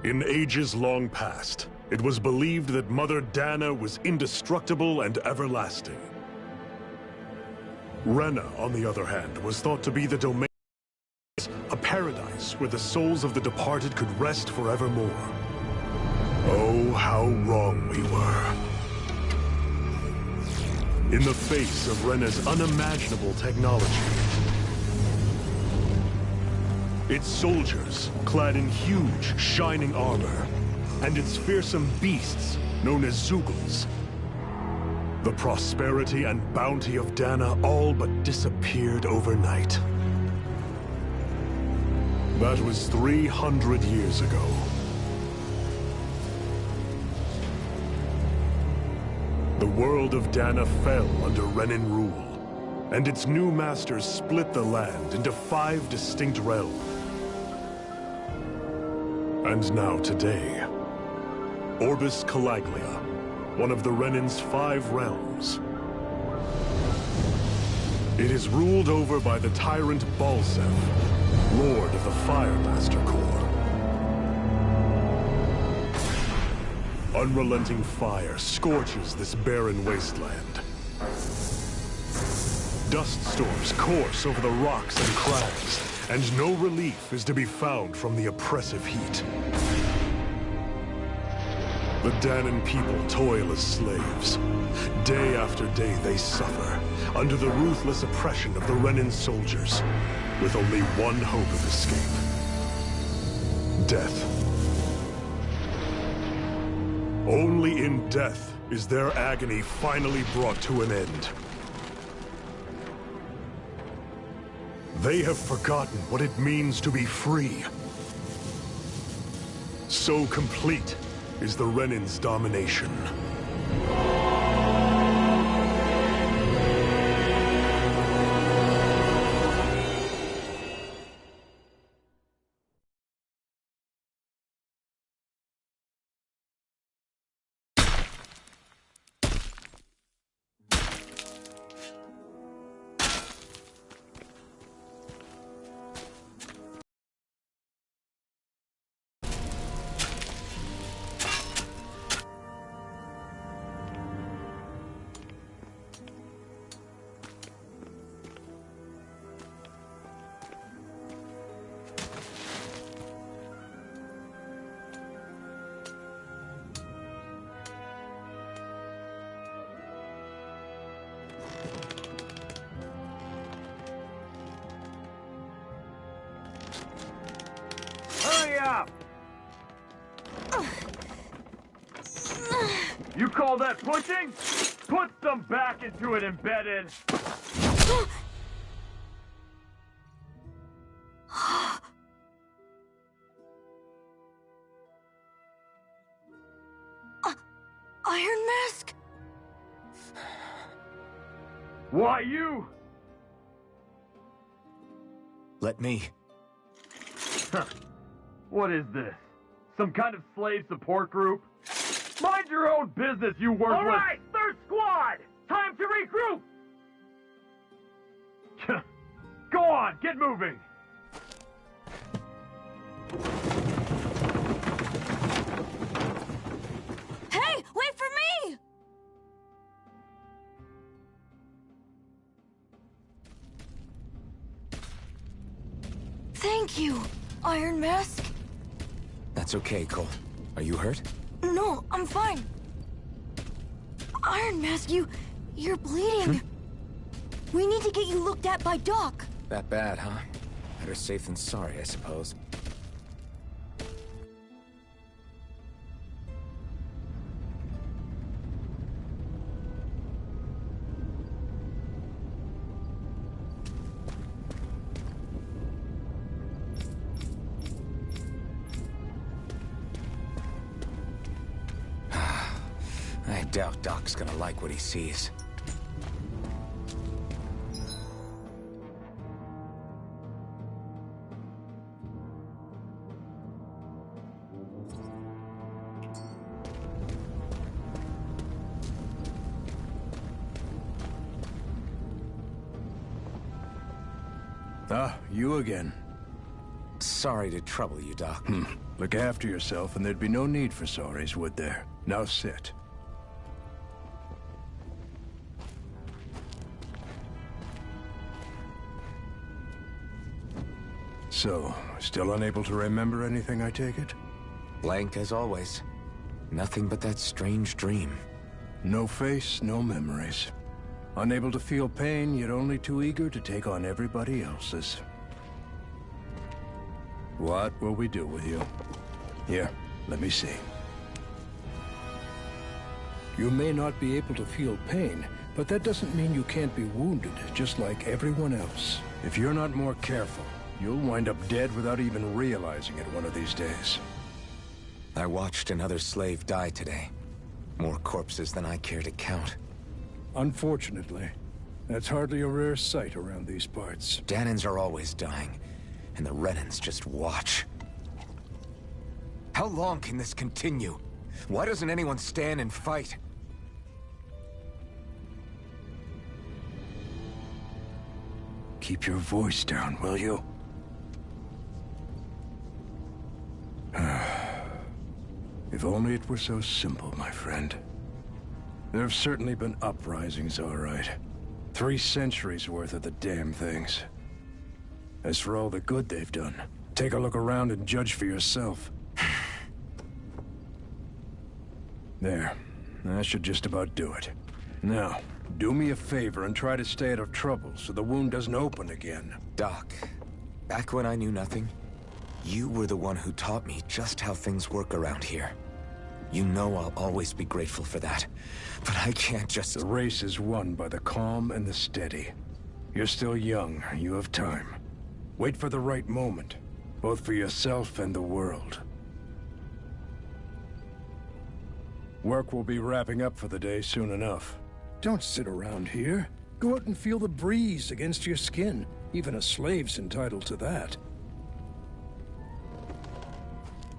In ages long past, it was believed that Mother Dana was indestructible and everlasting. Rena, on the other hand, was thought to be the domain, a paradise where the souls of the departed could rest forevermore. Oh, how wrong we were. In the face of Rena's unimaginable technology, its soldiers, clad in huge, shining armor, and its fearsome beasts, known as Zeugles. The prosperity and bounty of Dana all but disappeared overnight. That was 300 years ago. The world of Dana fell under Renan rule, and its new masters split the land into 5 distinct realms. And now today, Orbis Calaglia, one of the Renan's 5 realms. It is ruled over by the tyrant Balseph, Lord of the Firemaster Corps. Unrelenting fire scorches this barren wasteland. Dust storms course over the rocks and crags, and no relief is to be found from the oppressive heat. The Danan people toil as slaves. Day after day they suffer, under the ruthless oppression of the Renan soldiers, with only one hope of escape: death. Only in death is their agony finally brought to an end. They have forgotten what it means to be free. So complete is the Renan's domination. You call that pushing? Put some back into it, Embedded! Iron Mask? Why you? Let me. What is this? Some kind of slave support group? Mind your own business, you worthless— All right, third squad! Time to regroup! Go on, get moving! Hey, wait for me! Thank you, Iron Mask. That's okay, Cole. Are you hurt? No, I'm fine. Iron Mask, you're bleeding. We need to get you looked at by Doc. That bad, huh? Better safe than sorry, I suppose. I doubt Doc's gonna like what he sees. Ah, you again. Sorry to trouble you, Doc. Look after yourself, and there'd be no need for sorries, would there? Now sit. So, still unable to remember anything, I take it? Blank as always. Nothing but that strange dream. No face, no memories. Unable to feel pain, yet only too eager to take on everybody else's. What will we do with you? Here, let me see. You may not be able to feel pain, but that doesn't mean you can't be wounded, just like everyone else. If you're not more careful, you'll wind up dead without even realizing it one of these days. I watched another slave die today. More corpses than I care to count. Unfortunately, that's hardly a rare sight around these parts. Dahnans are always dying, and the Renans just watch. How long can this continue? Why doesn't anyone stand and fight? Keep your voice down, will you? If only it were so simple, my friend. There have certainly been uprisings, all right. 3 centuries worth of the damn things. As for all the good they've done, take a look around and judge for yourself. There. That should just about do it. Now, do me a favor and try to stay out of trouble so the wound doesn't open again. Doc, back when I knew nothing, you were the one who taught me just how things work around here. You know I'll always be grateful for that. But I can't just... The race is won by the calm and the steady. You're still young. You have time. Wait for the right moment, both for yourself and the world. Work will be wrapping up for the day soon enough. Don't sit around here. Go out and feel the breeze against your skin. Even a slave's entitled to that.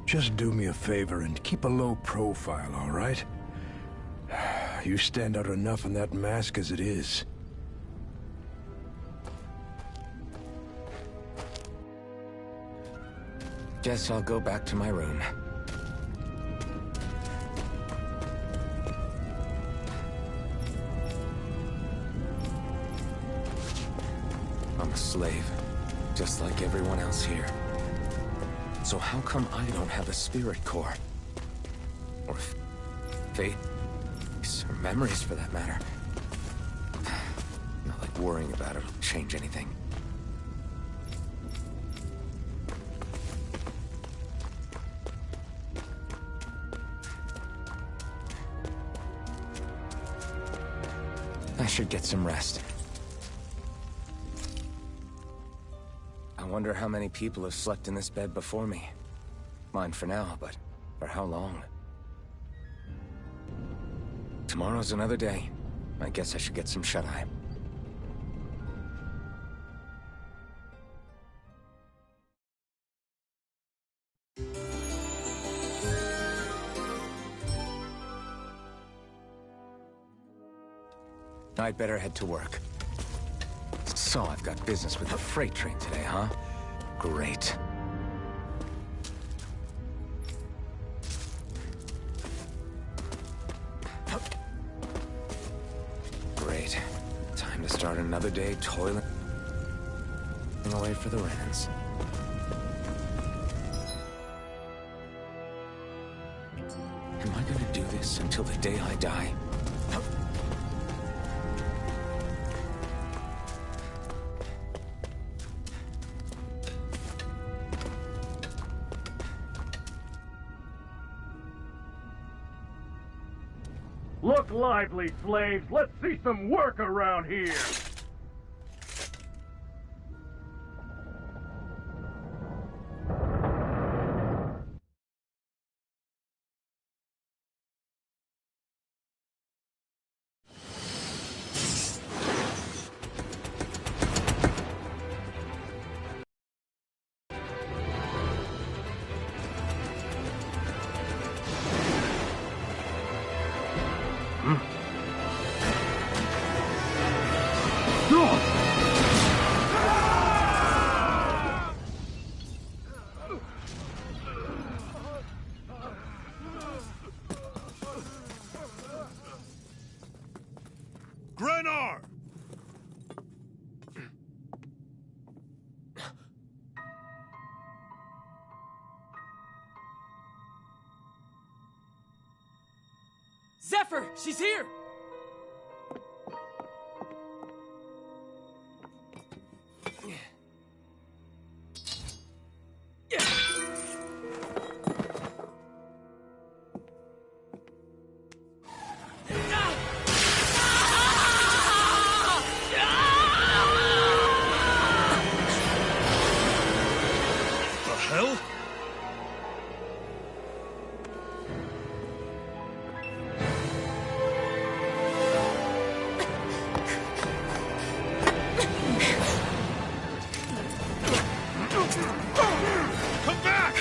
Just do me a favor and keep a low profile, all right? You stand out enough in that mask as it is. Guess I'll go back to my room. I'm a slave, just like everyone else here. So how come I don't have a spirit core? Or fate? Or memories, for that matter. Not like worrying about it will change anything. I should get some rest. I wonder how many people have slept in this bed before me. Mine for now, but for how long? Tomorrow's another day. I guess I should get some shut-eye. I'd better head to work. So I've got business with the freight train today, huh? Great. Great. Time to start another day toiling away for the Renans. this until the day I die. Look lively, slaves! Let's see some work around here! Grenar! Zephyr! She's here! The hell? Come back!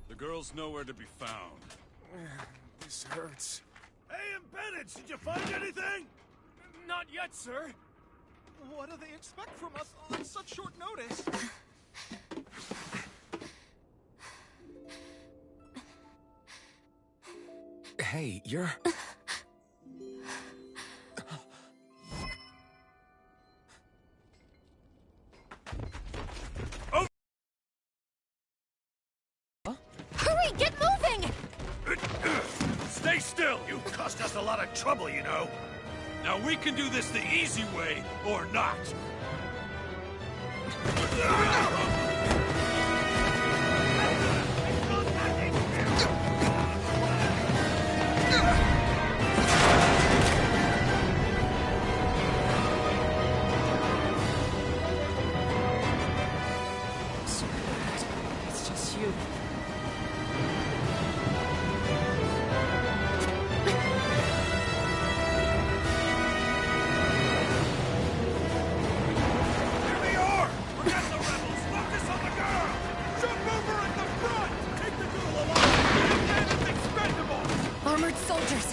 The girl's nowhere to be found. This hurts. Hey, Embedded, did you find anything? Not yet, sir. What do they expect from us on such short notice? Hey, you're... Hurry, get moving! Stay still! You cost us a lot of trouble, you know. Now we can do this the easy way, or not. It's just you. Here they are! Forget the rebels! Focus on the girl! Jump over at the front! Take the girl alive! And it's expendable! Armored soldiers!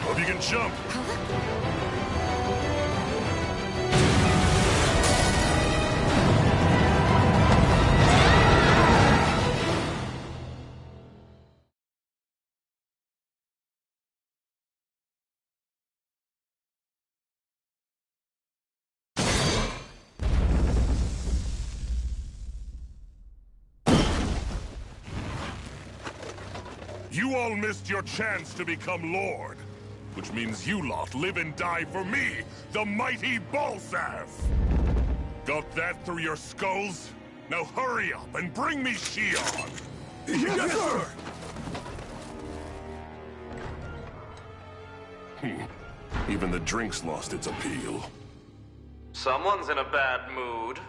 Hope you can jump. You all missed your chance to become Lord. Which means you lot live and die for me, the mighty Balsath! Got that through your skulls? Now hurry up and bring me Shion! Yes, sir! Even the drink's lost its appeal. Someone's in a bad mood.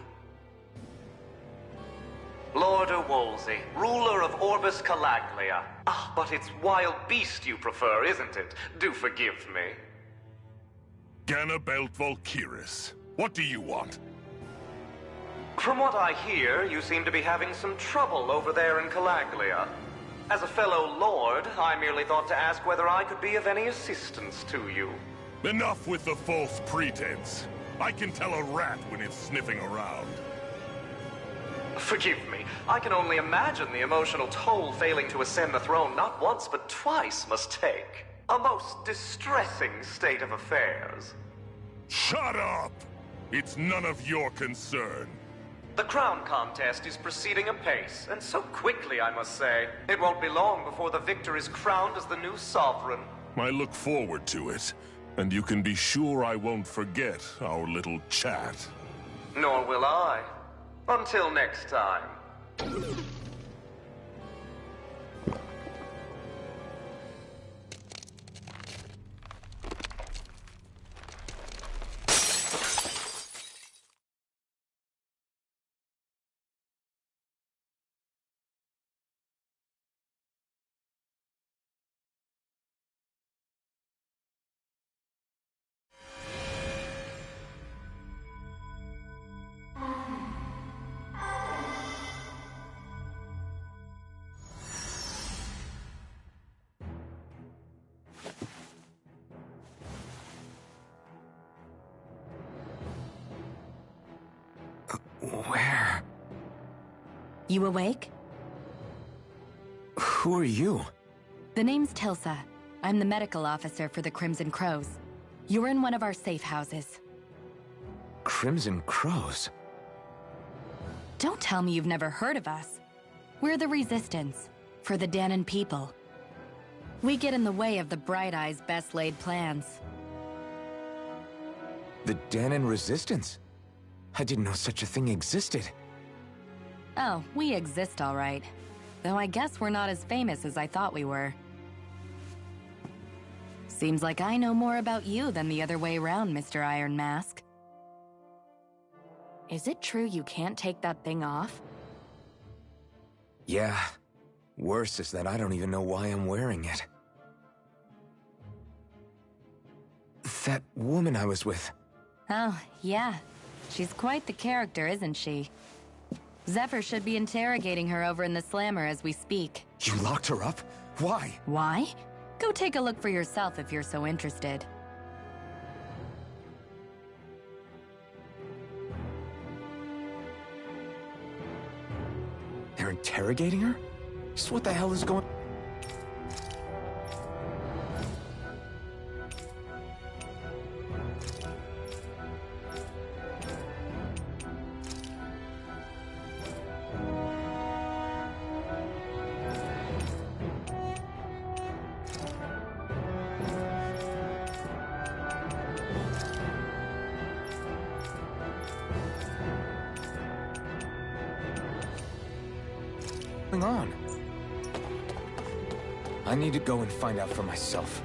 Lord Wolsey, ruler of Orbis Calaglia. Ah, but it's wild beast you prefer, isn't it? Do forgive me. Ganabelt Valkyris, what do you want? From what I hear, you seem to be having some trouble over there in Calaglia. As a fellow lord, I merely thought to ask whether I could be of any assistance to you. Enough with the false pretense. I can tell a rat when it's sniffing around. Forgive me. I can only imagine the emotional toll failing to ascend the throne not once but twice must take. A most distressing state of affairs. Shut up! It's none of your concern. The crown contest is proceeding apace, and so quickly, I must say. It won't be long before the victor is crowned as the new sovereign. I look forward to it, and you can be sure I won't forget our little chat. Nor will I. Until next time. Where? You awake? Who are you? The name's Tilsa. I'm the medical officer for the Crimson Crows. You're in one of our safe houses. Crimson Crows? Don't tell me you've never heard of us. We're the Resistance, for the Dahnan people. We get in the way of the Bright Eyes' best-laid plans. The Dahnan Resistance? I didn't know such a thing existed. Oh, we exist all right. Though I guess we're not as famous as I thought we were. Seems like I know more about you than the other way around, Mr. Iron Mask. Is it true you can't take that thing off? Yeah. Worse is that I don't even know why I'm wearing it. That woman I was with. Oh, yeah. She's quite the character, isn't she? Zephyr should be interrogating her over in the Slammer as we speak. You locked her up? Why? Why? Go take a look for yourself if you're so interested. They're interrogating her? Just what the hell is going... on? I need to go and find out for myself.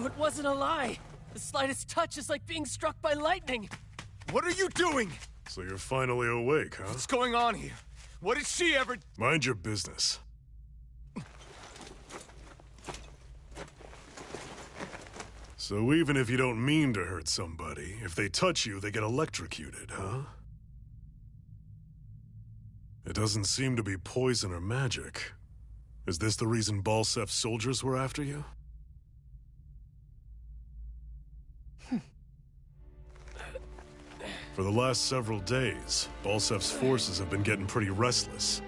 it wasn't a lie. The slightest touch is like being struck by lightning. What are you doing? So you're finally awake, huh? What's going on here? What did she ever... Mind your business. So even if you don't mean to hurt somebody, if they touch you, they get electrocuted, huh? It doesn't seem to be poison or magic. Is this the reason Balsef's soldiers were after you? For the last several days, Balsef's forces have been getting pretty restless.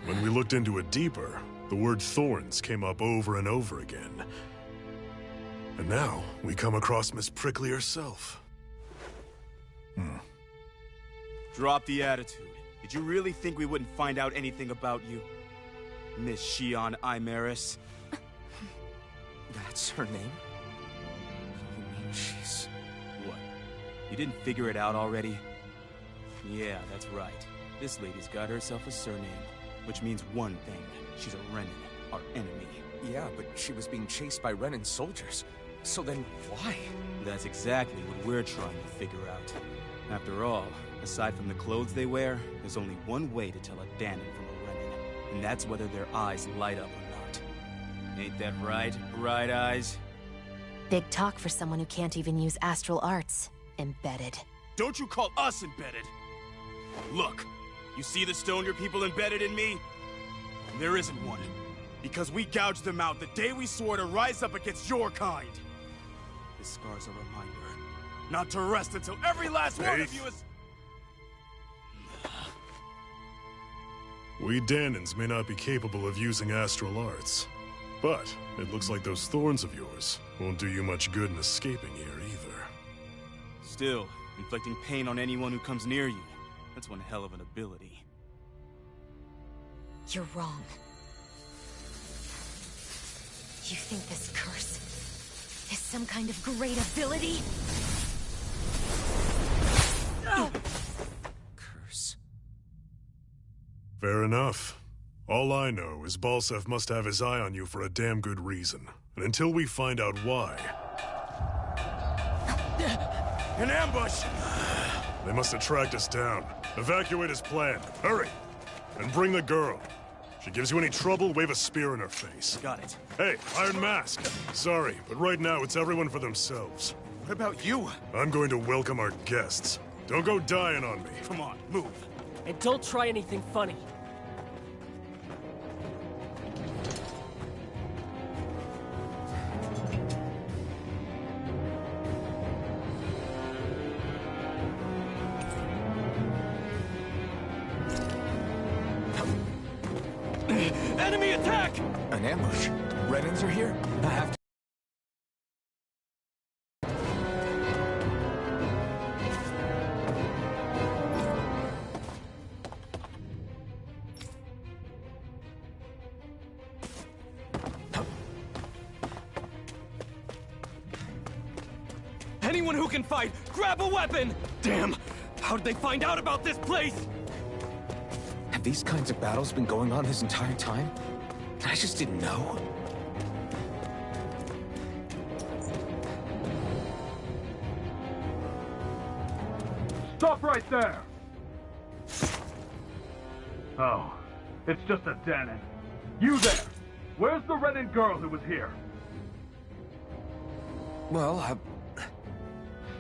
When we looked into it deeper, the word thorns came up over and over again. And now, we come across Miss Prickly herself. Drop the attitude. Did you really think we wouldn't find out anything about you? Miss Shion Imaris? That's her name? You mean she's... What? You didn't figure it out already? Yeah, that's right. This lady's got herself a surname, which means one thing. She's a Renan, our enemy. Yeah, but she was being chased by Renan soldiers. So then, why? That's exactly what we're trying to figure out. After all, aside from the clothes they wear, there's only one way to tell a Danon from a Renan, and that's whether their eyes light up or not. Ain't that right, Bright Eyes? Big talk for someone who can't even use astral arts. Embedded. Don't you call us embedded! Look, you see the Stoner people embedded in me? There isn't one. Because we gouged them out the day we swore to rise up against your kind. This scar's a reminder. Not to rest until every last one of you is... We Danons may not be capable of using astral arts, but it looks like those thorns of yours won't do you much good in escaping here either. Still, inflicting pain on anyone who comes near you, that's one hell of an ability. You're wrong. You think this curse is some kind of great ability? Curse. Fair enough. All I know is Balsef must have his eye on you for a damn good reason. And until we find out why... An ambush! They must have tracked us down. Evacuate as planned. Hurry! And bring the girl. If she gives you any trouble, wave a spear in her face. Got it. Hey, Iron Mask. Sorry, but right now it's everyone for themselves. What about you? I'm going to welcome our guests. Don't go dying on me. Come on, move. And don't try anything funny. Enemy attack! An ambush? Renans are here? I have to... Anyone who can fight, grab a weapon! Damn! How did they find out about this place? Have these kinds of battles been going on this entire time? I just didn't know. Stop right there! Oh, it's just a Danon. You there! Where's the Renan girl who was here? Well,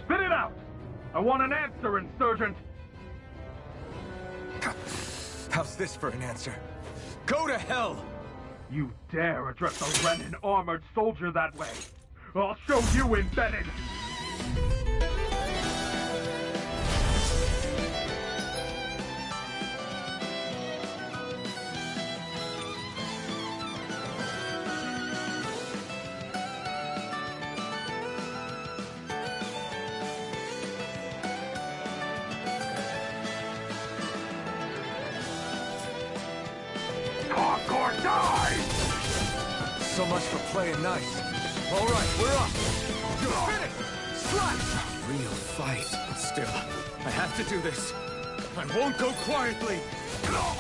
Spit it out! I want an answer, Insurgent! How's this for an answer? Go to hell! You dare address a Renan armored soldier that way? I'll show you, Embedded! Talk or die! So much for playing nice. All right, we're up. You're finished! Slash! real fight. Still, I have to do this. I won't go quietly. No!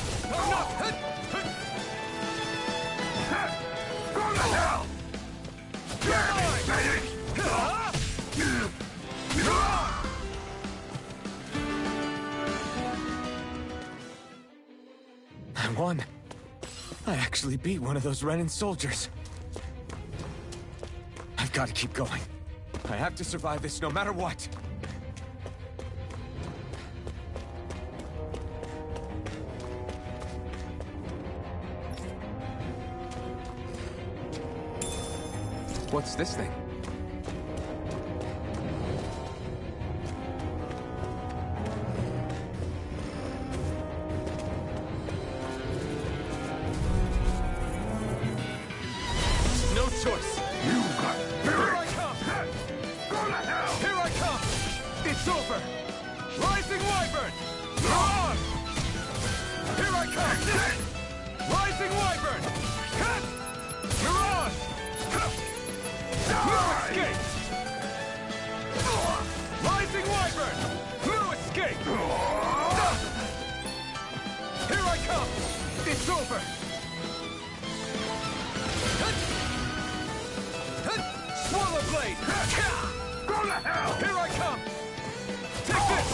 Go to hell! I won. I actually beat one of those Renan soldiers. I've got to keep going. I have to survive this no matter what. What's this thing? No choice. You got spirit. Here I come! Go to hell! Here I come! It's over! Rising Wyvern! You're on! Here I come! Rising Wyvern! You're on! No escape! Rising Wyvern! No escape! Here I come! It's over! Swallow Blade! Go to hell! Here I come! Take this!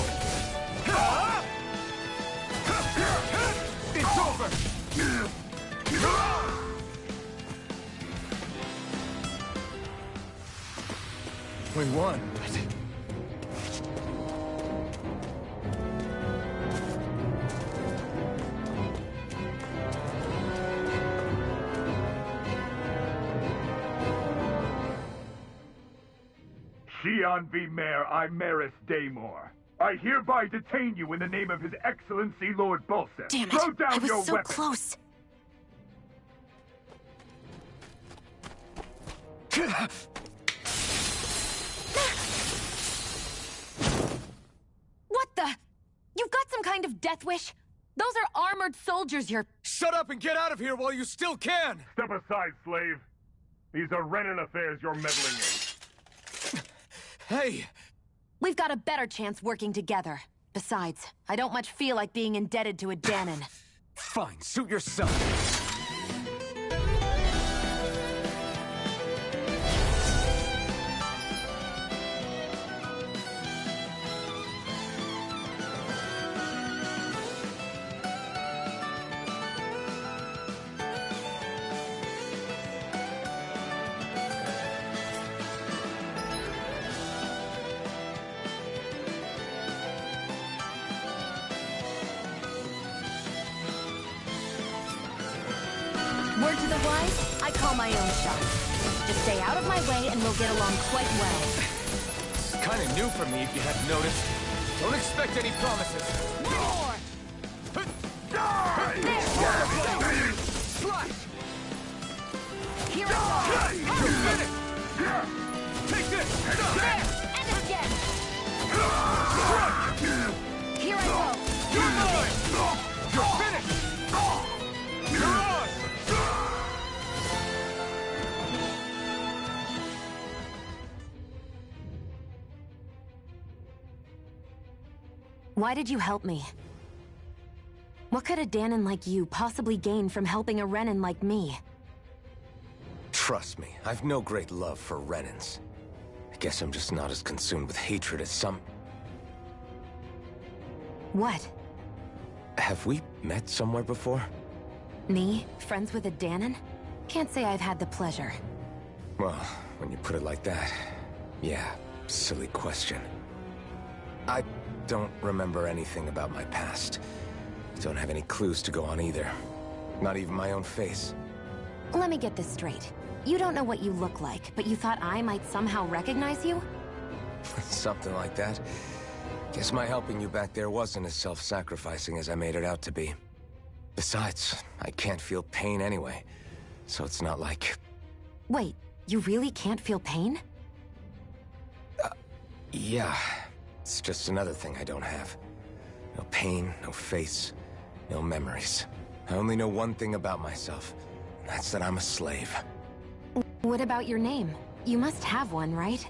It's over! We won. Xi'an V. Mayor Imaris Daymore. I hereby detain you in the name of His Excellency Lord Bulseth. Damn it! Throw down I was your so weapon. close. What the? You've got some kind of death wish? Those are armored soldiers you're... Shut up and get out of here while you still can! Step aside, slave. These are Renan affairs you're meddling in. Hey! We've got a better chance working together. Besides, I don't much feel like being indebted to a Dahnan. Fine, suit yourself. Word to the wise, I call my own shot. Just stay out of my way and we'll get along quite well. It's kind of new for me, if you hadn't noticed. Don't expect any promises. More! Die! Flush! Here I go! You finished! Take this! There! And again! Here I go! You're mine! You're finished! You're on! Why did you help me? What could a Dahnan like you possibly gain from helping a Renan like me? Trust me, I've no great love for Renans. I guess I'm just not as consumed with hatred as some... What? Have we met somewhere before? Me? Friends with a Dahnan? Can't say I've had the pleasure. Well, when you put it like that, yeah, silly question. I don't remember anything about my past. Don't have any clues to go on either. Not even my own face. Let me get this straight. You don't know what you look like, but you thought I might somehow recognize you? Something like that. Guess my helping you back there wasn't as self-sacrificing as I made it out to be. Besides, I can't feel pain anyway, so it's not like... Wait, you really can't feel pain? Yeah. It's just another thing I don't have. No pain, no face, no memories. I only know one thing about myself, and that's that I'm a slave. What about your name? You must have one, right?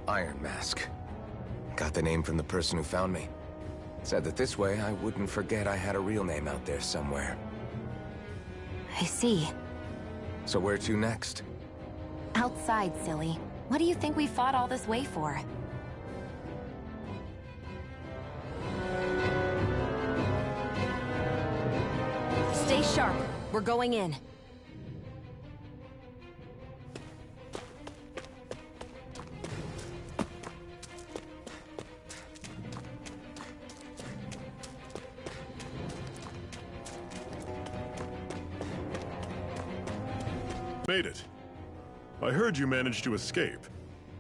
Iron Mask. Got the name from the person who found me. Said that this way I wouldn't forget I had a real name out there somewhere. I see. So where to next? Outside, silly. What do you think we fought all this way for? Stay sharp. We're going in. Made it. I heard you managed to escape,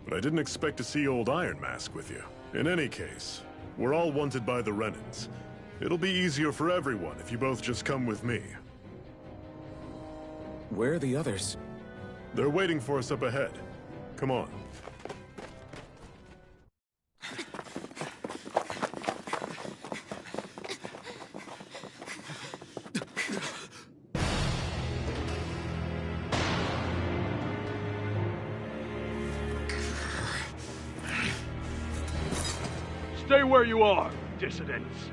but I didn't expect to see old Iron Mask with you. In any case, we're all wanted by the Renans. It'll be easier for everyone if you both just come with me. Where are the others? They're waiting for us up ahead. Come on. Stay where you are, dissidents.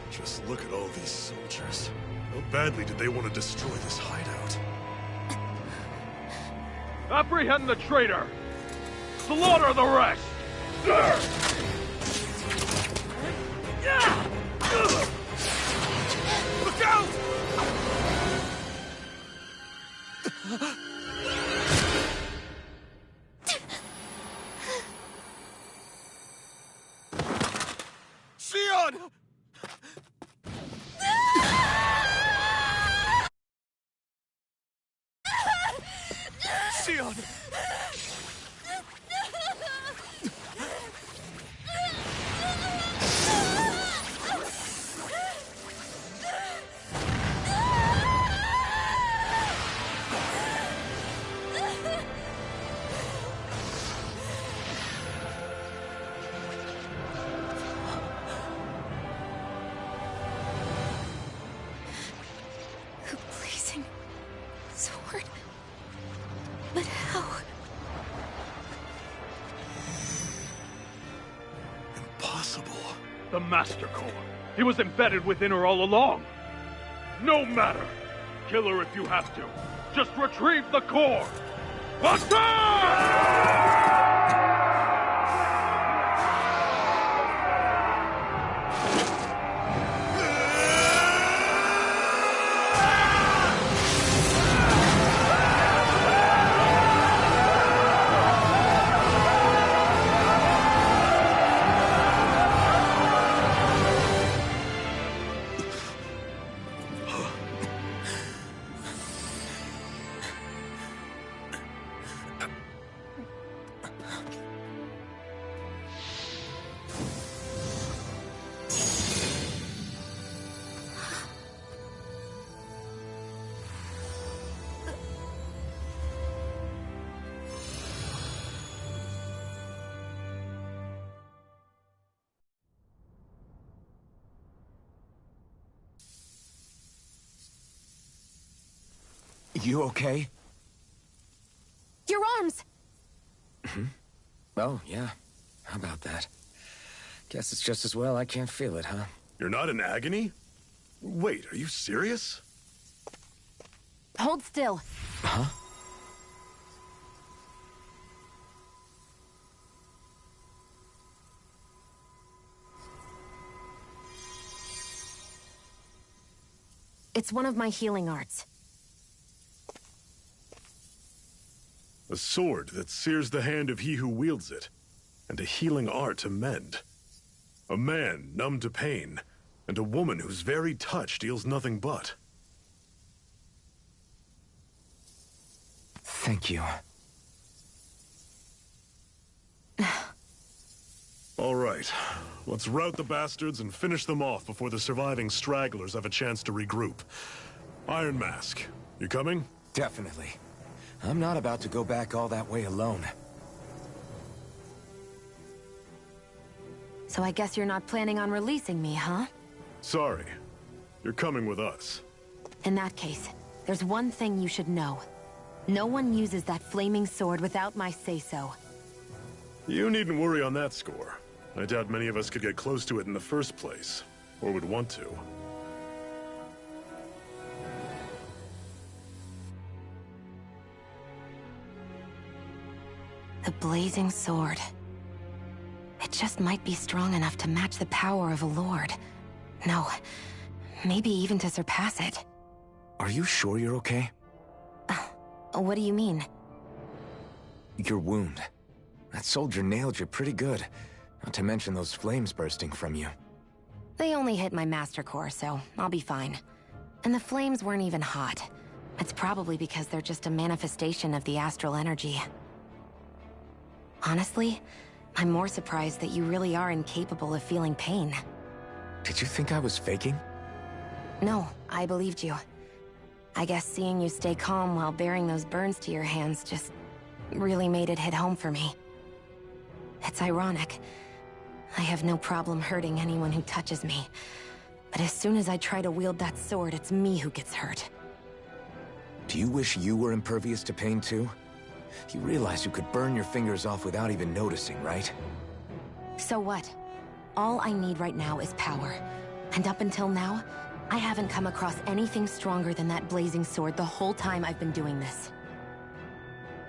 Just look at all these soldiers. How badly did they want to destroy this hideout? Apprehend the traitor! Slaughter the rest! Look out! Xion! Xion! The blazing sword. But how? Impossible. The Master Core. He was embedded within her all along. No matter. Kill her if you have to. Just retrieve the core. Attack! You okay? Your arms! Oh, yeah. How about that? Guess it's just as well I can't feel it, huh? You're not in agony? Wait, are you serious? Hold still. Huh? It's one of my healing arts. A sword that sears the hand of he who wields it, and a healing art to mend. A man numb to pain, and a woman whose very touch deals nothing but. Thank you. All right, let's rout the bastards and finish them off before the surviving stragglers have a chance to regroup. Iron Mask, you coming? Definitely. I'm not about to go back all that way alone. So I guess you're not planning on releasing me, huh? Sorry. You're coming with us. In that case, there's one thing you should know. No one uses that flaming sword without my say-so. You needn't worry on that score. I doubt many of us could get close to it in the first place, or would want to. The blazing sword. It just might be strong enough to match the power of a lord. No, maybe even to surpass it. Are you sure you're okay? What do you mean? Your wound. That soldier nailed you pretty good. Not to mention those flames bursting from you. They only hit my master core, so I'll be fine. And the flames weren't even hot. It's probably because they're just a manifestation of the astral energy. Honestly, I'm more surprised that you really are incapable of feeling pain. Did you think I was faking? No, I believed you. I guess seeing you stay calm while bearing those burns to your hands just really made it hit home for me. It's ironic. I have no problem hurting anyone who touches me. But as soon as I try to wield that sword, it's me who gets hurt. Do you wish you were impervious to pain too? You realize you could burn your fingers off without even noticing, right? So what? All I need right now is power. And up until now, I haven't come across anything stronger than that blazing sword the whole time I've been doing this.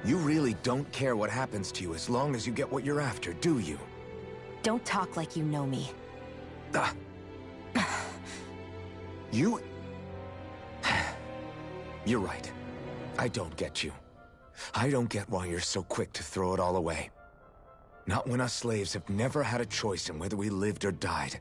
You really don't care what happens to you as long as you get what you're after, do you? Don't talk like you know me. You... You're right. I don't get you. I don't get why you're so quick to throw it all away. Not when us slaves have never had a choice in whether we lived or died.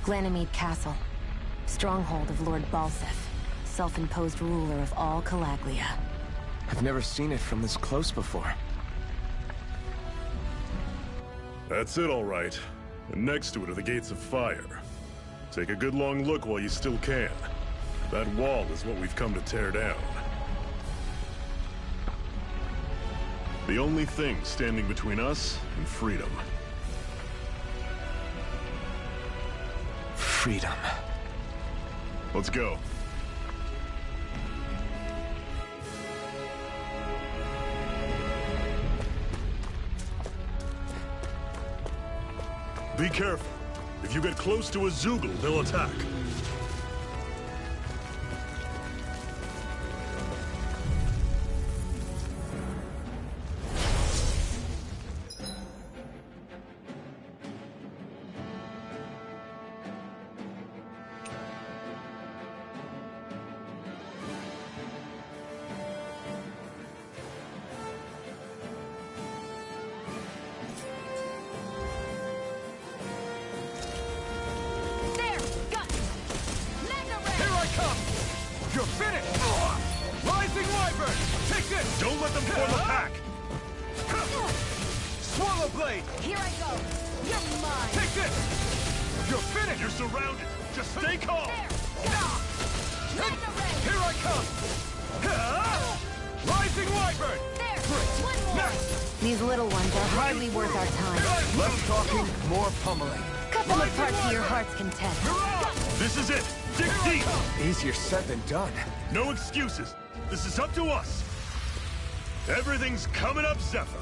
Glanamede Castle. Stronghold of Lord Balseph, self-imposed ruler of all Calaglia. I've never seen it from this close before. That's it, all right. And next to it are the Gates of Fire. Take a good long look while you still can. That wall is what we've come to tear down. The only thing standing between us and freedom. Freedom. Let's go. Be careful. If you get close to a Zeugle, they'll attack. You're finished! Rising Wyvern! Take this! Don't let them form a pack! Swallow Blade! Here I go! You're mine! Take this! You're finished! You're surrounded! Just stay calm! Here I come! Rising Wyvern! These little ones are hardly worth our time. Less talking, more pummeling. Cut them apart to your heart's content. This is it! Dig deep! Easier said than done. No excuses. This is up to us. Everything's coming up, Zephyr.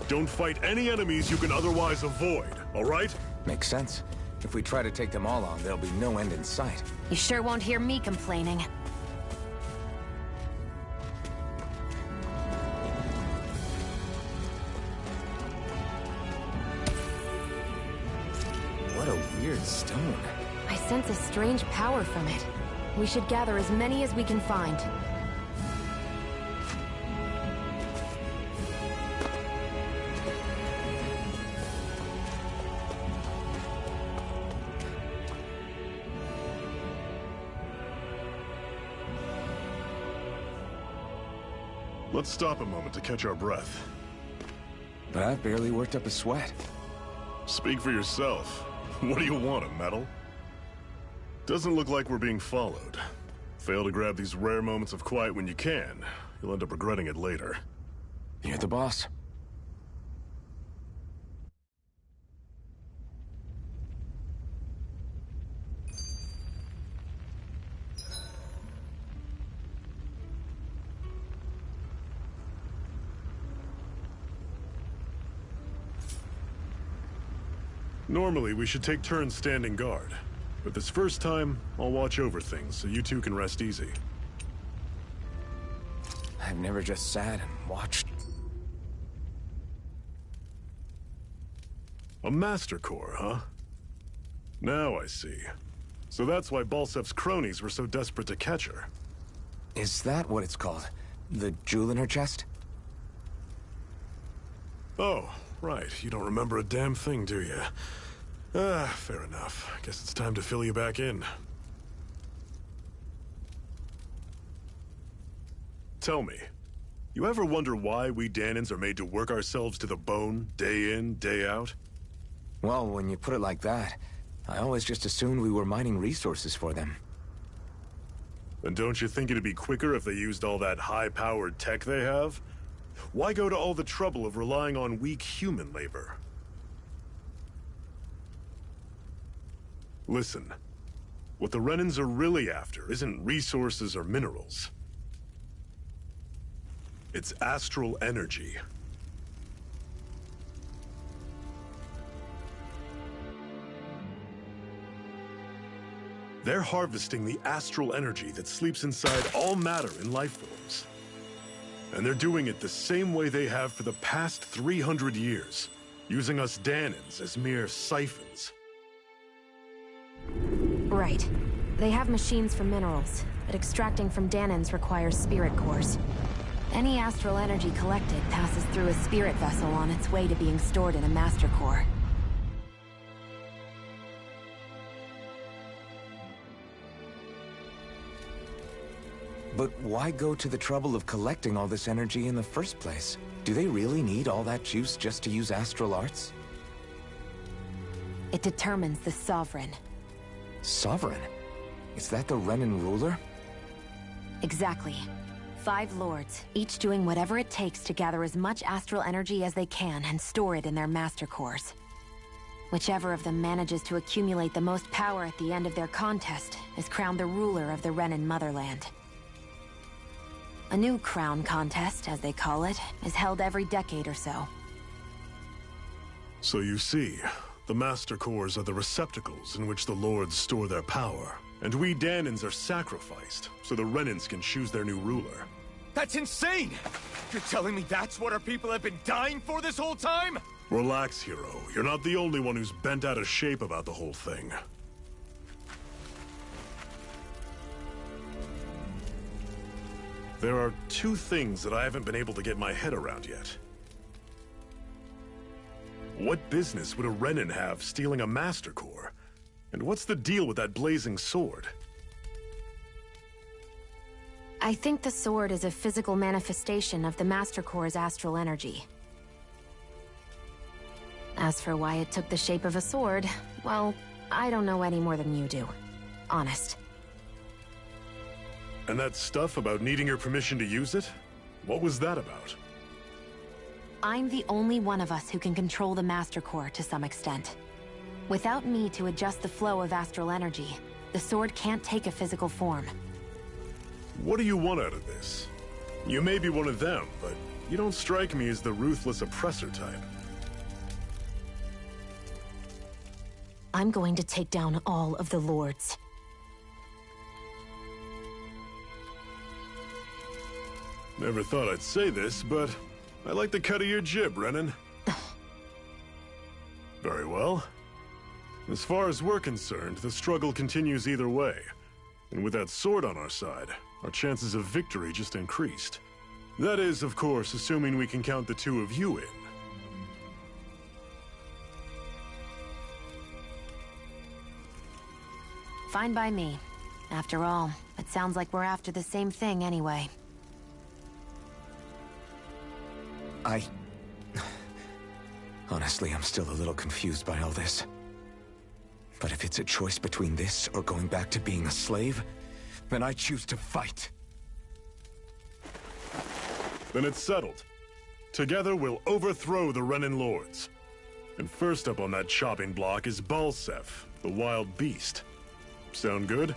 Don't fight any enemies you can otherwise avoid, all right? Makes sense. If we try to take them all on, there'll be no end in sight. You sure won't hear me complaining. What a weird stone. I sense a strange power from it. We should gather as many as we can find. Let's stop a moment to catch our breath. But I've barely worked up a sweat. Speak for yourself. What do you want, a medal? Doesn't look like we're being followed. Fail to grab these rare moments of quiet when you can. You'll end up regretting it later. You're the boss. Normally, we should take turns standing guard. But this first time, I'll watch over things so you two can rest easy. I've never just sat and watched. A Master Core, huh? Now I see. So that's why Balsef's cronies were so desperate to catch her. Is that what it's called? The jewel in her chest? Oh, right. You don't remember a damn thing, do you? Fair enough. Guess it's time to fill you back in. Tell me, you ever wonder why we Dahnans are made to work ourselves to the bone, day in, day out? Well, when you put it like that, I always just assumed we were mining resources for them. And don't you think it'd be quicker if they used all that high-powered tech they have? Why go to all the trouble of relying on weak human labor? Listen, what the Renans are really after isn't resources or minerals. It's astral energy. They're harvesting the astral energy that sleeps inside all matter in life forms. And they're doing it the same way they have for the past 300 years, using us Dahnans as mere siphons. Right. They have machines for minerals, but extracting from Dahnans requires spirit cores. Any astral energy collected passes through a spirit vessel on its way to being stored in a master core. But why go to the trouble of collecting all this energy in the first place? Do they really need all that juice just to use astral arts? It determines the Sovereign. Sovereign? Is that the Renan ruler? Exactly. 5 lords, each doing whatever it takes to gather as much astral energy as they can and store it in their master cores. Whichever of them manages to accumulate the most power at the end of their contest is crowned the ruler of the Renan motherland. A new crown contest, as they call it, is held every decade or so. So you see, the Master Cores are the receptacles in which the Lords store their power. And we Dahnans are sacrificed, so the Renans can choose their new ruler. That's insane! You're telling me that's what our people have been dying for this whole time? Relax, hero. You're not the only one who's bent out of shape about the whole thing. There are 2 things that I haven't been able to get my head around yet. What business would a Renan have stealing a Master Core? And what's the deal with that blazing sword? I think the sword is a physical manifestation of the Master Core's astral energy. As for why it took the shape of a sword, well, I don't know any more than you do. Honest. And that stuff about needing your permission to use it? What was that about? I'm the only one of us who can control the Master Core to some extent. Without me to adjust the flow of astral energy, the sword can't take a physical form. What do you want out of this? You may be one of them, but you don't strike me as the ruthless oppressor type. I'm going to take down all of the Lords. Never thought I'd say this, but I like the cut of your jib, Renan. Very well. As far as we're concerned, the struggle continues either way. And with that sword on our side, our chances of victory just increased. That is, of course, assuming we can count the two of you in. Fine by me. After all, it sounds like we're after the same thing anyway. Honestly, I'm still a little confused by all this. But if it's a choice between this or going back to being a slave, then I choose to fight. Then it's settled. Together we'll overthrow the Renan Lords. And first up on that chopping block is Balseph, the wild beast. Sound good?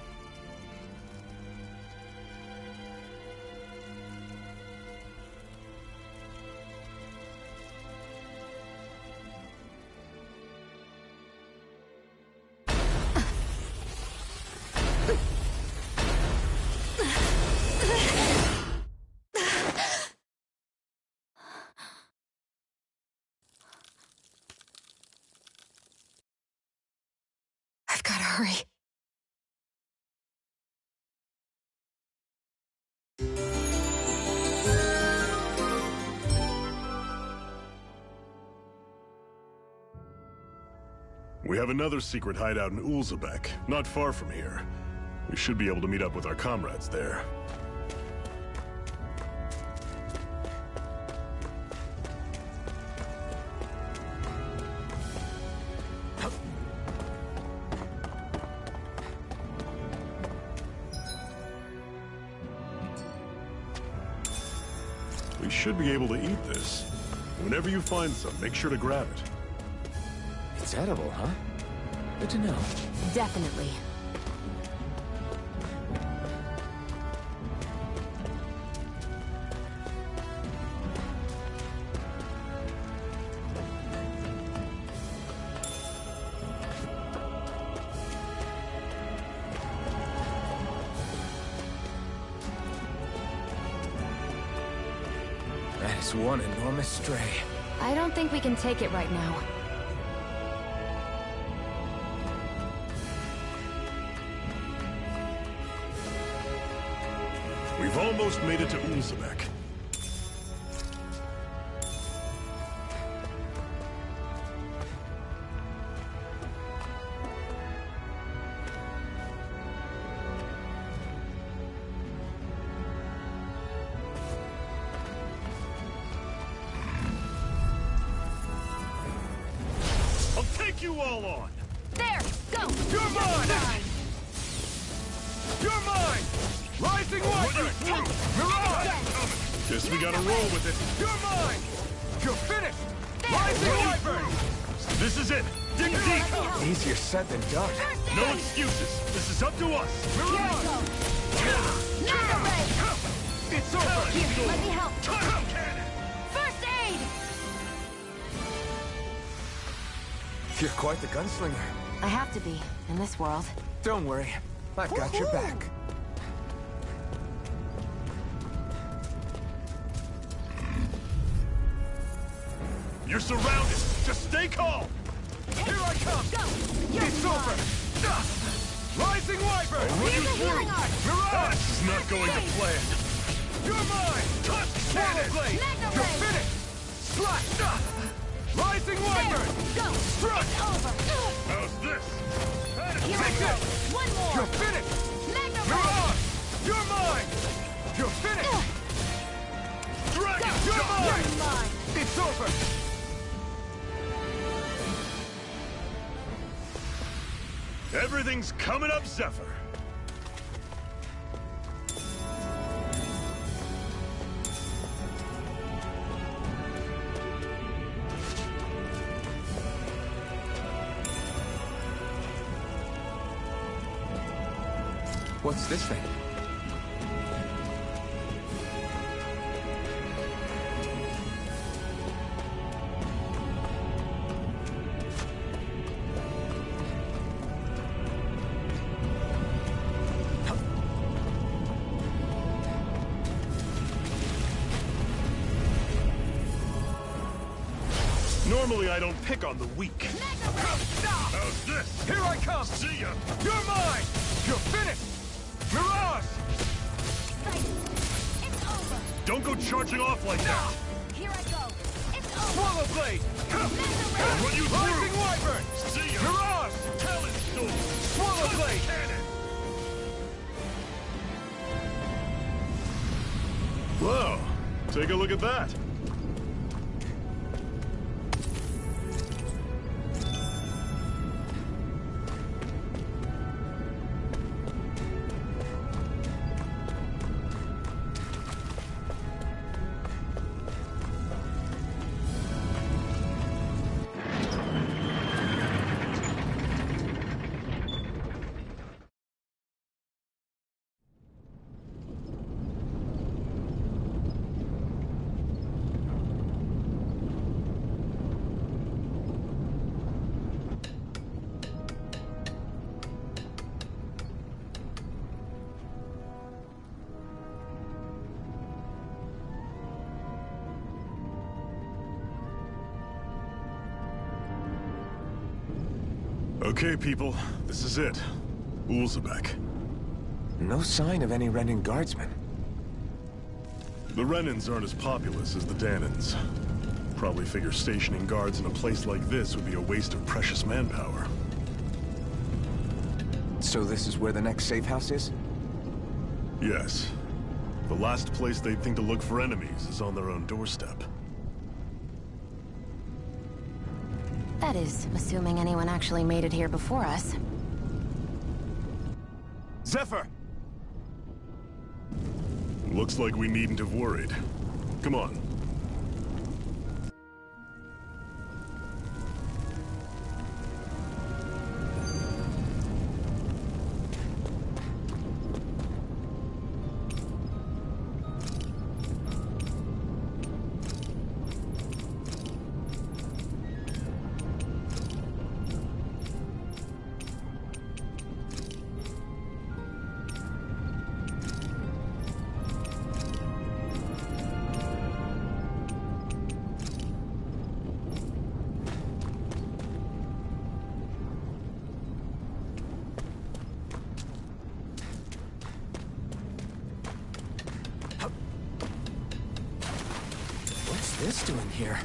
I've got to hurry. We have another secret hideout in Ulzebek, not far from here. We should be able to meet up with our comrades there. We should be able to eat this. Whenever you find some, make sure to grab it. It's edible, huh? Good to know. Definitely. That is one enormous stray. I don't think we can take it right now. We've almost made it to Ulzebek. I'll take you all on! There! Go! You're mine! You're mine! Rising Wyvern! Mirage! Guess we gotta roll with it. You're mine! You're finished! Rising Wyvern! This is it! Dig deep! Easier said than done. No excuses! This is up to us! Mirage! It's over! Here, let me help. Cannon! First aid! You're quite the gunslinger. I have to be, in this world. Don't worry. I've got your back. You're surrounded! Just stay calm! Here I come! Go! It's over! Rising Wyvern! Mirage! This is not going to plan. You're mine! Touch cannon! Blade! You're finished! Slash! Rising Wyvern! Go! Struck! It's over! How's this? Here Take we go! it! One more! You're finished! Magna Blade! Mirage! You're mine! You're finished! Dragon, you're mine! It's over! Everything's coming up, Zephyr. What's this thing? Normally, I don't pick on the weak. How's this? Here I come! See ya! You're mine! You're finished! Mirage! It's over. Don't go charging off like that! Here I go. It's over. Swallow Blade! I'll run you Rising through! Wyvern! See ya! Mirage! Talon Storm! Swallow Blade! Cannon! Whoa! Take a look at that! Okay, people, this is it. Ulzebek. No sign of any Renan guardsmen. The Renans aren't as populous as the Danans. Probably figure stationing guards in a place like this would be a waste of precious manpower. So this is where the next safe house is? Yes. The last place they'd think to look for enemies is on their own doorstep. That is, assuming anyone actually made it here before us. Zephyr! Looks like we needn't have worried. Come on. What's this doing here?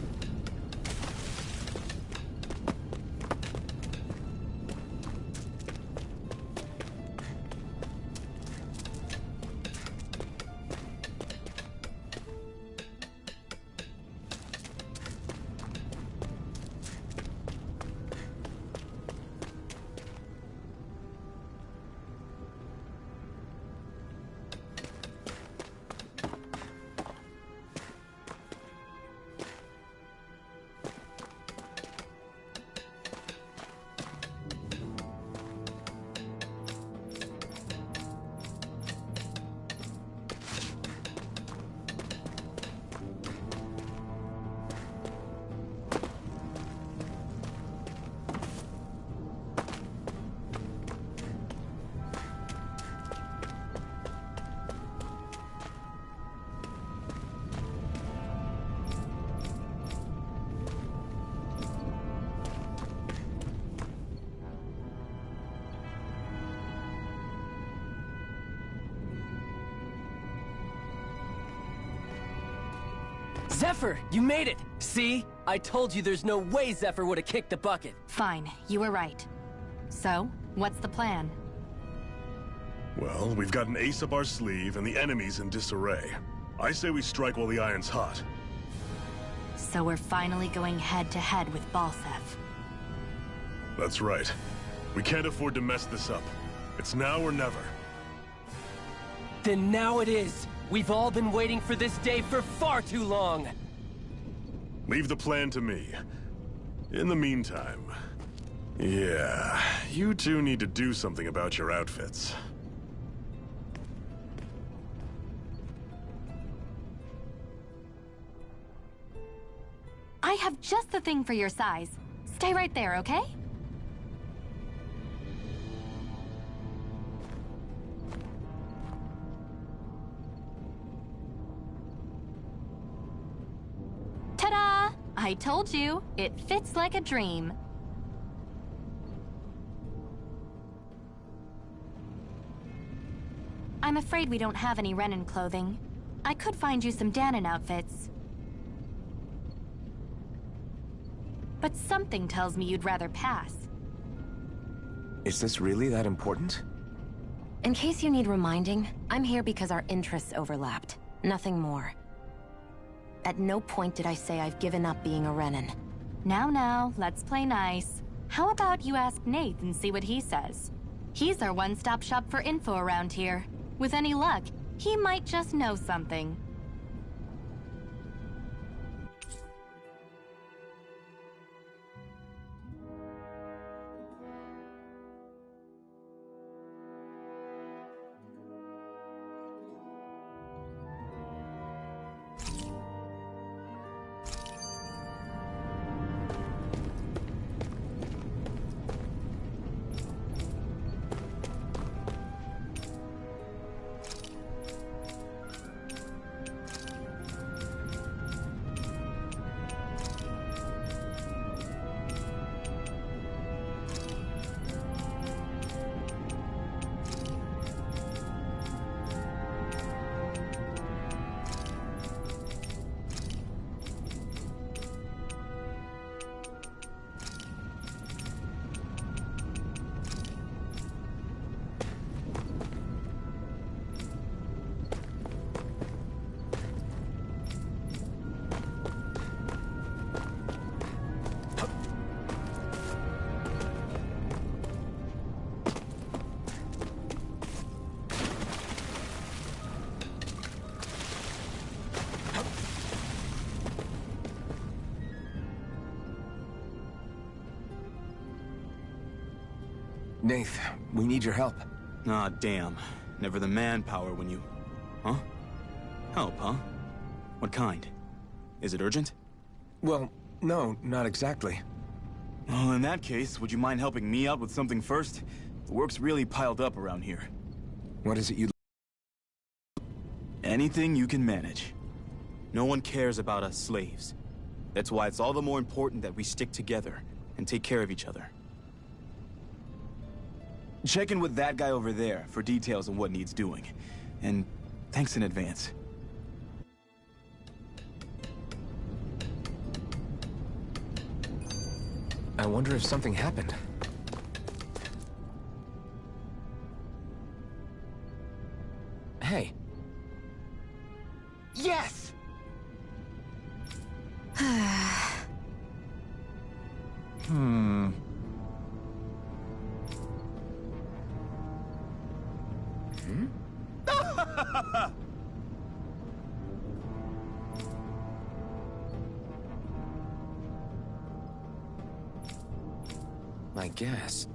Zephyr, you made it! See? I told you there's no way Zephyr would have kicked the bucket. Fine, you were right. So, what's the plan? Well, we've got an ace up our sleeve, and the enemy's in disarray. I say we strike while the iron's hot. So we're finally going head-to-head with Balseph. That's right. We can't afford to mess this up. It's now or never. Then now it is! We've all been waiting for this day for far too long! Leave the plan to me. In the meantime... yeah, you two need to do something about your outfits. I have just the thing for your size. Stay right there, okay? Ta-da! I told you, it fits like a dream. I'm afraid we don't have any Renan clothing. I could find you some Dahnan outfits. But something tells me you'd rather pass. Is this really that important? In case you need reminding, I'm here because our interests overlapped. Nothing more. At no point did I say I've given up being a Renan. Now, let's play nice. How about you ask Nath and see what he says? He's our one-stop shop for info around here. With any luck, he might just know something. Nath, we need your help. Ah, damn. Never the manpower when you... Huh? Help, huh? What kind? Is it urgent? Well, no, not exactly. Well, in that case, would you mind helping me out with something first? The work's really piled up around here. What is it you... Anything you can manage. No one cares about us slaves. That's why it's all the more important that we stick together and take care of each other. Check in with that guy over there for details on what needs doing. And thanks in advance. I wonder if something happened. Hey. Yes! I guess.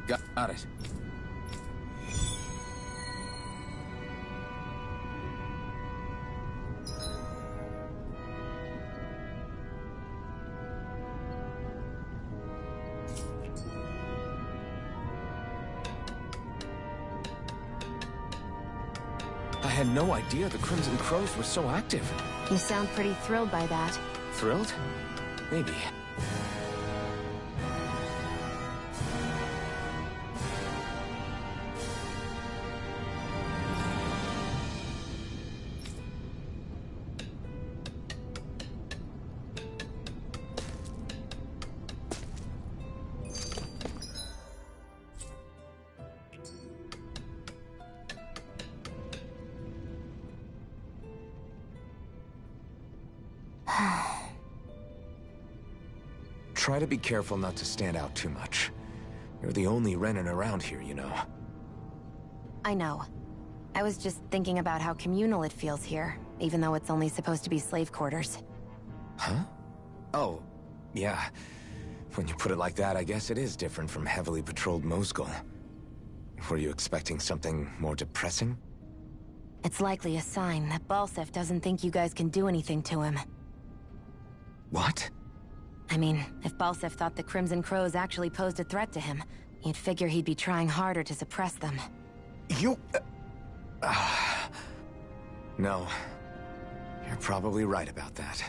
Got it. I had no idea the Crimson Crows were so active. You sound pretty thrilled by that. Thrilled? Maybe. Try to be careful not to stand out too much. You're the only Renan around here, you know. I know. I was just thinking about how communal it feels here, even though it's only supposed to be slave quarters. Huh? Oh, yeah. When you put it like that, I guess it is different from heavily patrolled Mosgul. Were you expecting something more depressing? It's likely a sign that Balseph doesn't think you guys can do anything to him. What? I mean, if Balseph thought the Crimson Crows actually posed a threat to him, you'd figure he'd be trying harder to suppress them. You... No. You're probably right about that.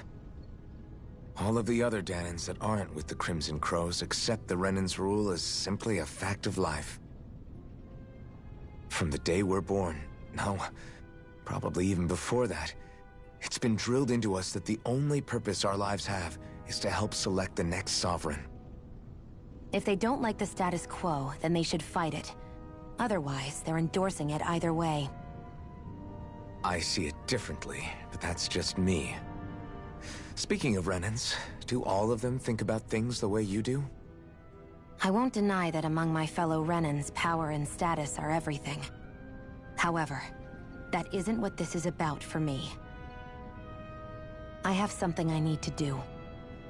All of the other Danans that aren't with the Crimson Crows accept the Renan's rule as simply a fact of life. From the day we're born, no, probably even before that, it's been drilled into us that the only purpose our lives have is to help select the next sovereign. If they don't like the status quo, then they should fight it. Otherwise, they're endorsing it either way. I see it differently, but that's just me. Speaking of Renans, do all of them think about things the way you do? I won't deny that among my fellow Renans, power and status are everything. However, that isn't what this is about for me. I have something I need to do,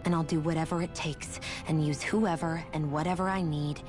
and I'll do whatever it takes, and use whoever and whatever I need.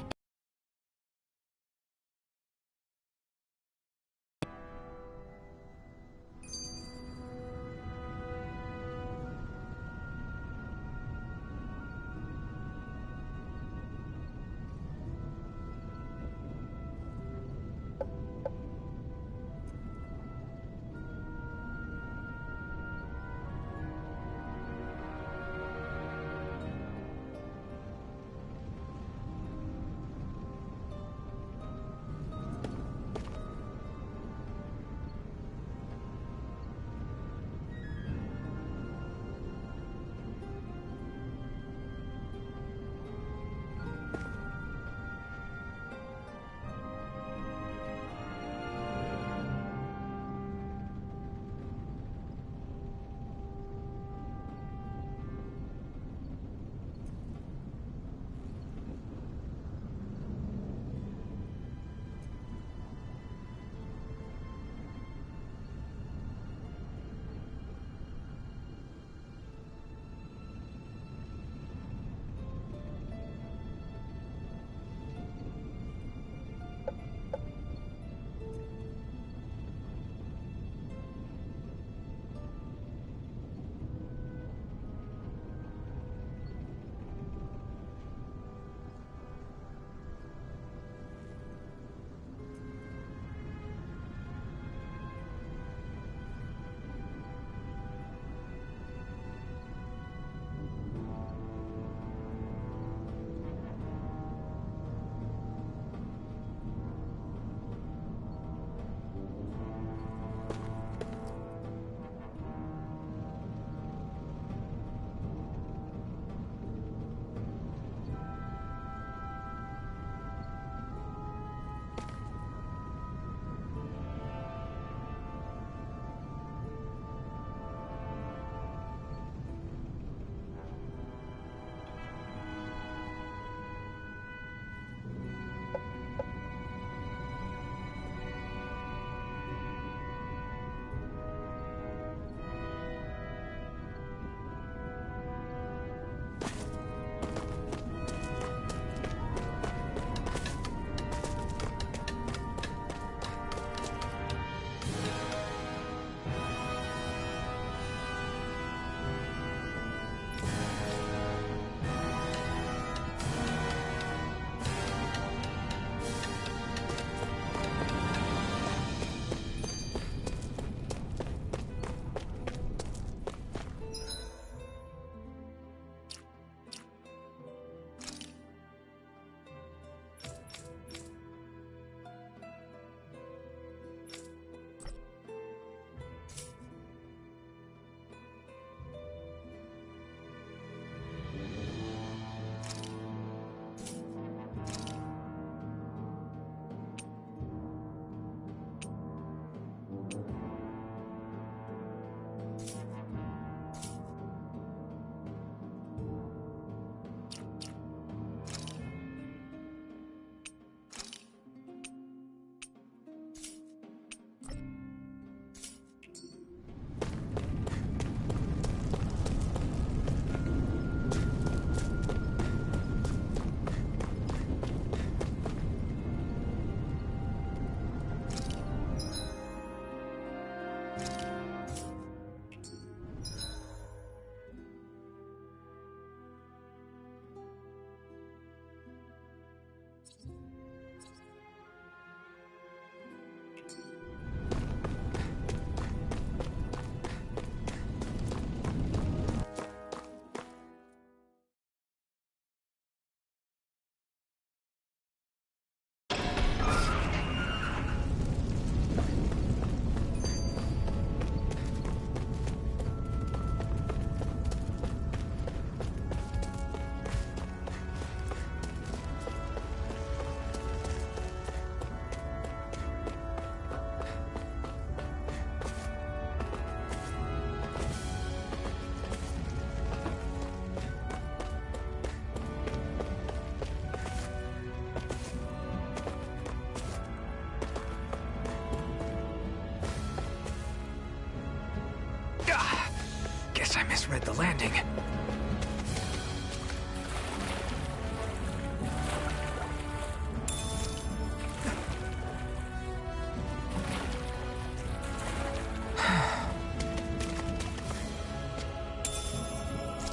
Guess I misread the landing.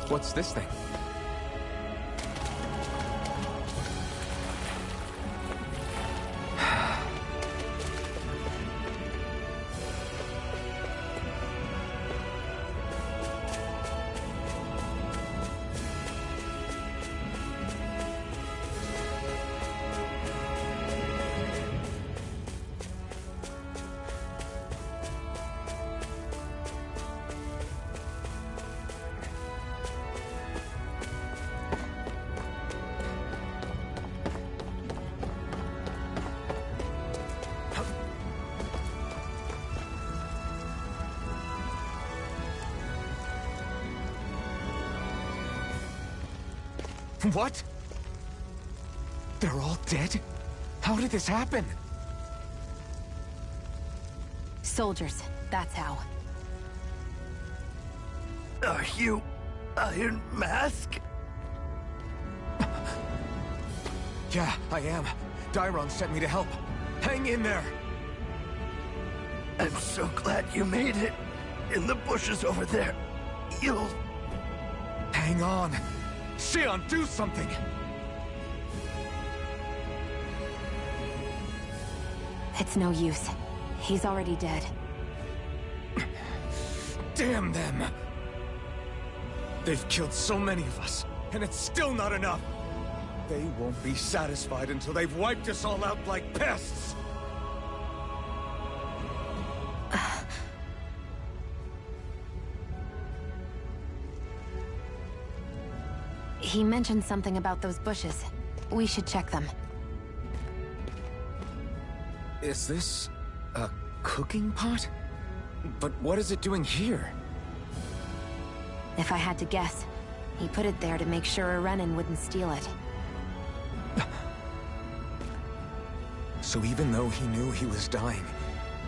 What's this thing? What? They're all dead? How did this happen? Soldiers, that's how. Are you Iron Mask? Yeah, I am. Dairon sent me to help. Hang in there! I'm so glad you made it. In the bushes over there. You'll... Hang on. Xion, do something! It's no use. He's already dead. Damn them! They've killed so many of us, and it's still not enough! They won't be satisfied until they've wiped us all out like pests! He mentioned something about those bushes. We should check them. Is this a cooking pot? But what is it doing here? If I had to guess, he put it there to make sure a Renan wouldn't steal it. So even though he knew he was dying,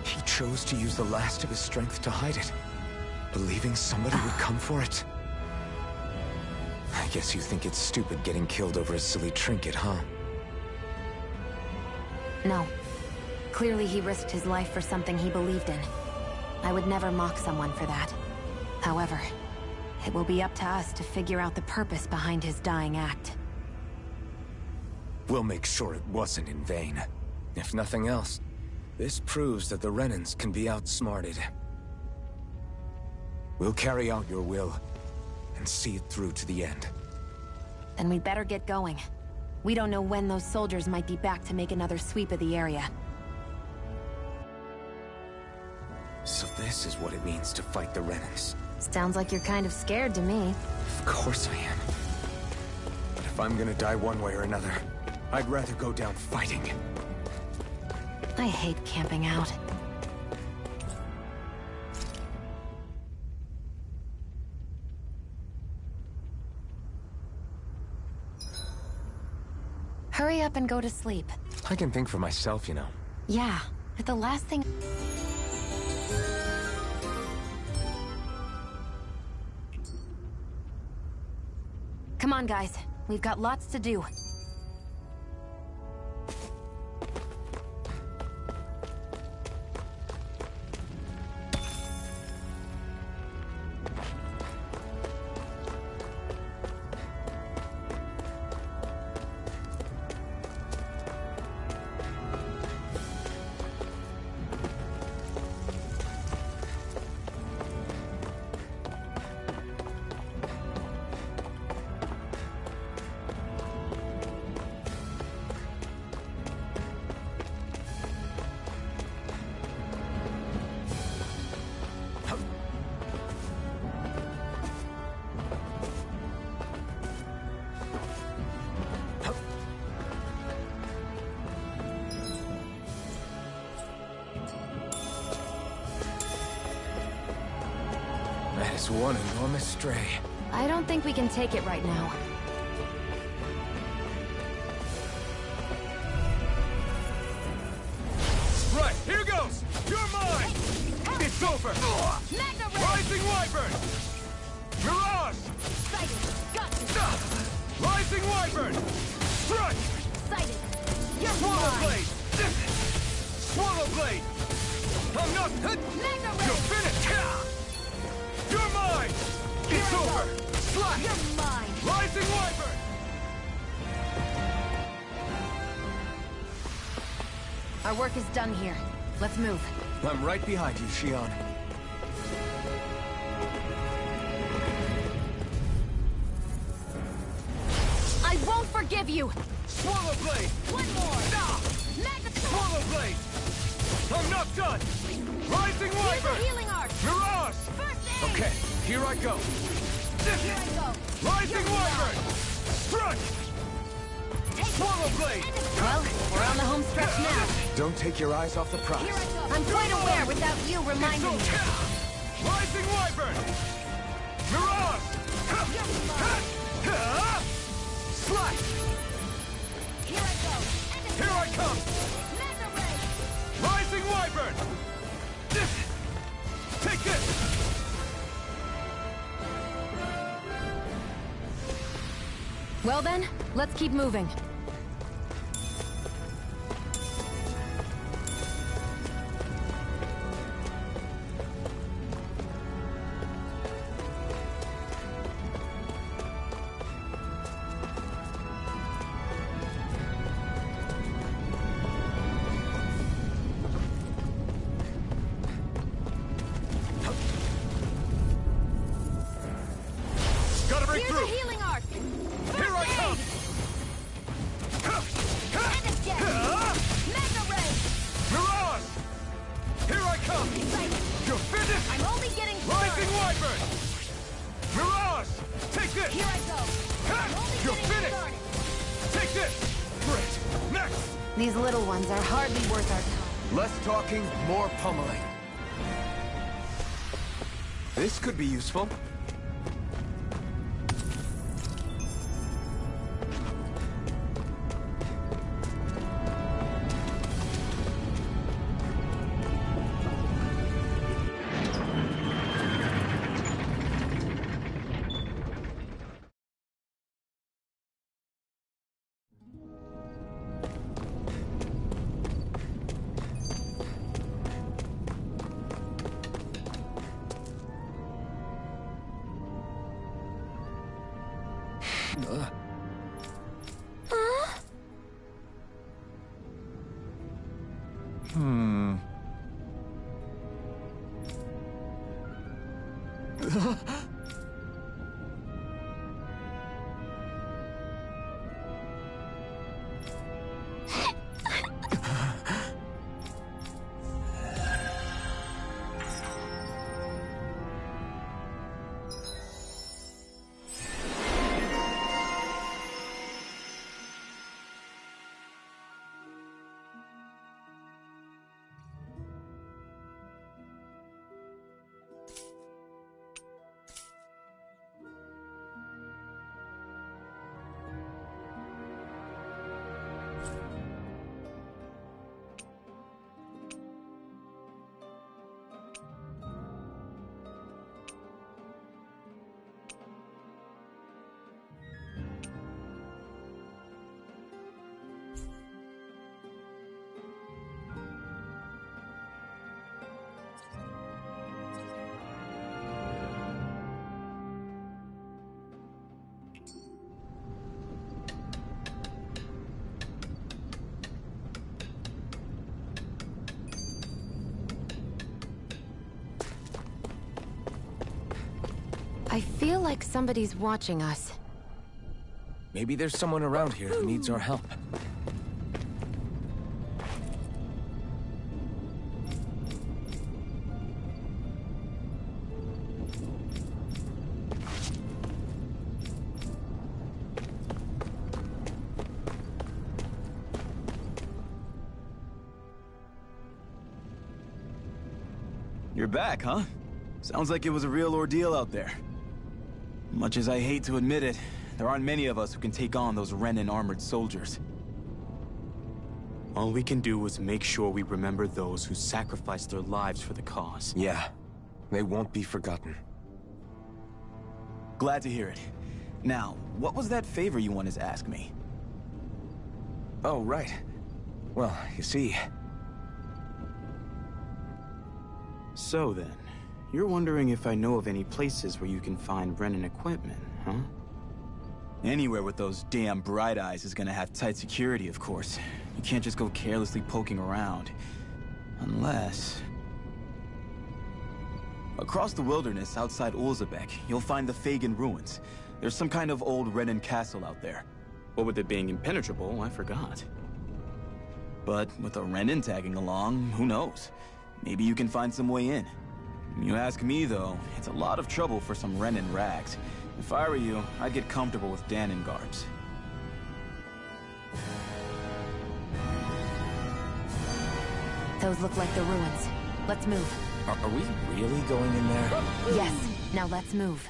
he chose to use the last of his strength to hide it, believing somebody would come for it. I guess you think it's stupid getting killed over a silly trinket, huh? No. Clearly he risked his life for something he believed in. I would never mock someone for that. However, it will be up to us to figure out the purpose behind his dying act. We'll make sure it wasn't in vain. If nothing else, this proves that the Renans can be outsmarted. We'll carry out your will, and see it through to the end. Then we'd better get going. We don't know when those soldiers might be back to make another sweep of the area. So this is what it means to fight the Renans. Sounds like you're kind of scared to me. Of course I am. But if I'm gonna die one way or another, I'd rather go down fighting. I hate camping out. Hurry up and go to sleep. I can think for myself, you know. Yeah, but the last thing... Come on, guys. We've got lots to do. That is one enormous stray. I don't think we can take it right now. Right, here goes! You're mine! It's over! Rising Wyvern! Rising Wyvern! Strike! Sighted. You're Swallow mine. Blade! Swallow Blade! I'm not... Mega Ray. You're finished! You're mine! It's over! Slash! You're mine. Rising Wyvern! Our work is done here. Let's move. I'm right behind you, Shion. I won't forgive you. Swallow Blade! One more. Ah! Mega Swallow Blade! I'm not done! Rising Here's a Wyvern! healing arc. Mirage! First aid. Okay, here I go! Here I go. Rising Wyvern! Strike! Swallow Blade! Well, we're on the home stretch now. Don't take your eyes off the prize. Here I go. I'm quite aware without you reminding me. Rising Wyvern! Mirage! Slash! Here I go. Here I come! Mega Ray. Rising Wyvern! Take this! Well then, let's keep moving. Gotta break Here's through! a healing arc. Here I come! And a jet. Mega Ray. Mirage! Here I come! Sighted. You're finished! I'm only getting Rising started. Wyvern! Mirage! Take this! Here I go. I'm only You're getting finished! started. Take this! Great! Next! These little ones are hardly worth our time. Less talking, more pummeling. This could be useful. I feel like somebody's watching us. Maybe there's someone around here who needs our help. You're back, huh? Sounds like it was a real ordeal out there. Much as I hate to admit it, there aren't many of us who can take on those Renan armored soldiers. All we can do is make sure we remember those who sacrificed their lives for the cause. Yeah, they won't be forgotten. Glad to hear it. Now, what was that favor you wanted to ask me? Oh, right. Well, you see... So then, you're wondering if I know of any places where you can find Renan equipment, huh? Anywhere with those damn bright eyes is gonna have tight security, of course. You can't just go carelessly poking around. Unless... Across the wilderness outside Ulzebek, you'll find the Fagin ruins. There's some kind of old Renan castle out there. What with it being impenetrable, I forgot. But with a Renan tagging along, who knows? Maybe you can find some way in. You ask me, though, it's a lot of trouble for some Renan rags. If I were you, I'd get comfortable with Danon guards. Those look like the ruins. Let's move. Are we really going in there? Yes. Now let's move.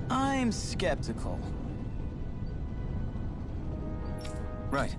I'm skeptical. Right.